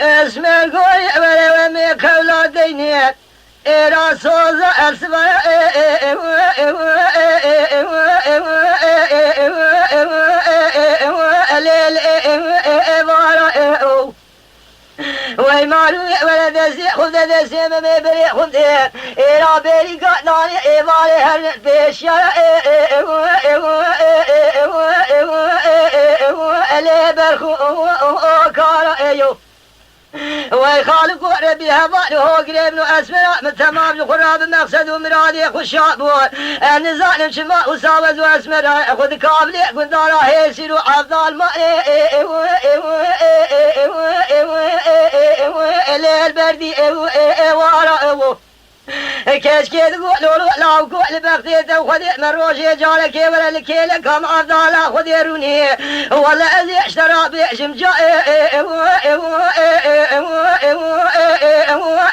اسم القوي ومي كولا دينيت إيرا صوزا أسمع ويمالو ولد زي خذ دسي ما بري خذ إيرا بري قداني إيبالي هر بيشيا اللي برخو كارا ايو ويخالق ربي هبال هو قريب نو اسمرا من تمام القراب المقصد ومرادي خشابون النزال شما وساوز واسمرا خذ كابلي قدارا هيسيرو افضل ما الليل بردي وارا كشكي تقول لا وقول بختي وخذي من روجي جالك ولا الكيل كم افضل خذي روني ولا ازي اشترى بيشم جاء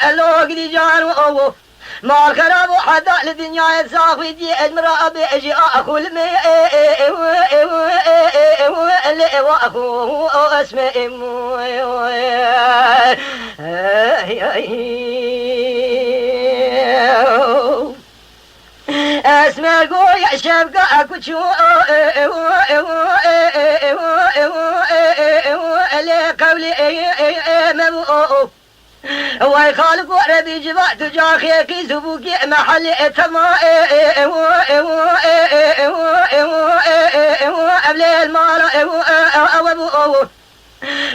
اللوغدي جانو ما الخراب حدا للدنيا يتساقي دي اجمرا بيجي اخو المي اللي واخو اسمه اسمع قول يا شبقة كتشو اللي قولي مبو ويخالق ربي جبع تجاخي كي زبوكي محل تما قبل المال أبو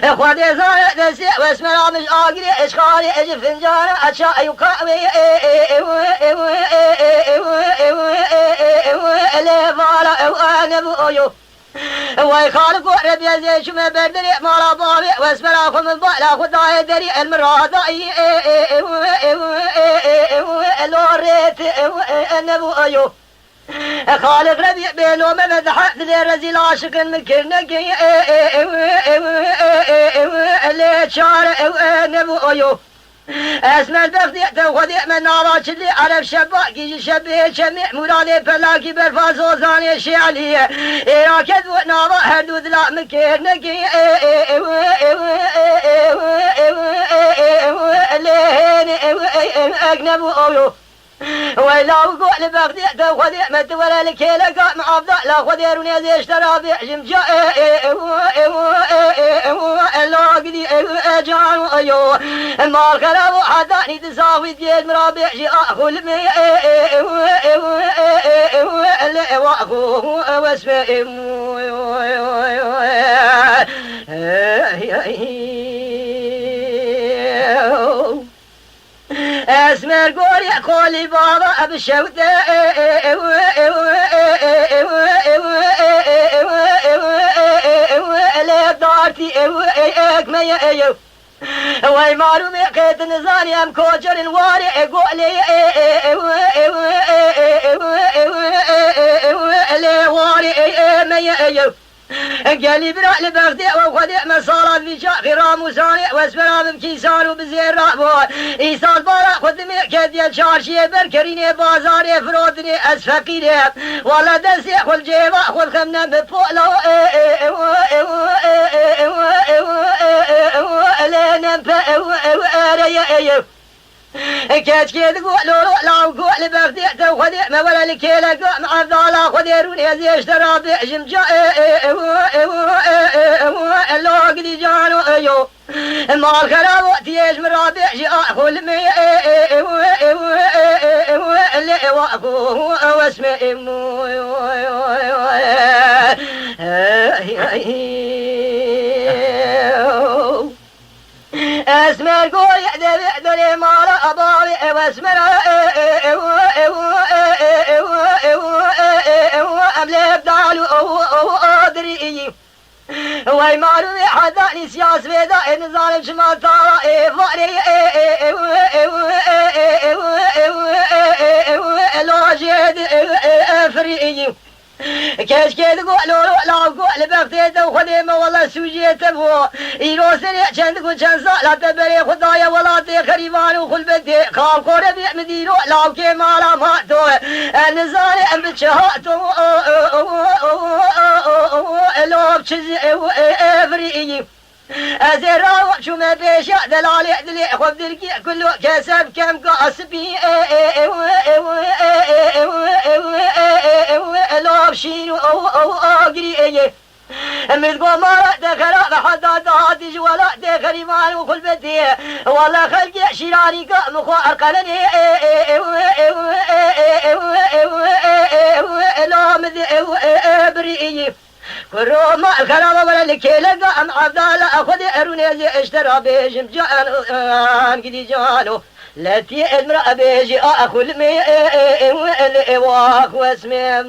خذي زارع دسي واسمع مش آقري إشخالي إجي فنجان أشاء يقاوي اللي فارا وأنا بويو ويخالق ربي زي شما بردري مالا بابي واسمع خم البالا خداي دري المرادي لوريت أنا بويو خالق ربيع بينو ممدح ذي رزيل عاشق مكرنك اللي شارع نبويو اسم البغدي تاخذي من نارات اللي عرف شباك يجي شبيه شميع مرادي فلاكي بالفاز وزاني شعليه راكد ونارا هدود لا مكرنك اللي اجنبويو ولا وقول بغدي تاخذي مت ولا الكيلة مع افضل لا خذي روني زي اشترى بيحجم جاء اللاقدي جان ايو ما الخراب حداني تساوي ديال مرابع جي اخو المي اللي واخو واسمه اسمر قولي قولي بابا بشوت لا دارتي اكمي ايو وي معلومي قيد نزاني ام كوجر الواري قولي لا واري مي ايو قالي برا لبغدي وخدي مصارات في شاخي راموساني واسمرا بمكيسان وبزير رابون ايصال بارا خدمي كدي الشارشي بركريني بازاري فرودني اسفقيني ولا دسي خل جيبا خل خمنا بفولو لنا بأريا كاشكي تقول لا وقول بغدي تاخذي ما ولا الكيلة مع الضالة خذي روني زي اشترى بيحجم جاء اللوغدي جانو ايو ما الخراب وقتيش من رابع جي اخو المي اللي واخو واسمه اسمع القول يحذر مالا أباري واسمع أملي بدالو أدري ويمالو حداني سياس بيدا نظام شمال طارا فاري لاجد فريقي كاشكي تقول لا وقول بغدي تاخذي ما والله سوجي تبو يروسني عندك شان لا تبري خدايا ولا تخريبان وخل بدي خال قربي مديرو لا كي مالا ما تو النزاري ام بشهاتو لو بشزي افري أزرع شو ما بيشا دلالي دلي خذ دلكي كله كسب كم قاسبي لابشين أو أجري متقول ما دخل حدا دادج ولا دخل مال وكل بدي والله خلقي شراري مخو أرقلني لا مذي بريء كروما الكلام ولا الكيلة أم عبدال أخذ أروني اشترى بيجم جان قدي جانو التي امرأة بيجي أخذ مي الإواك واسمي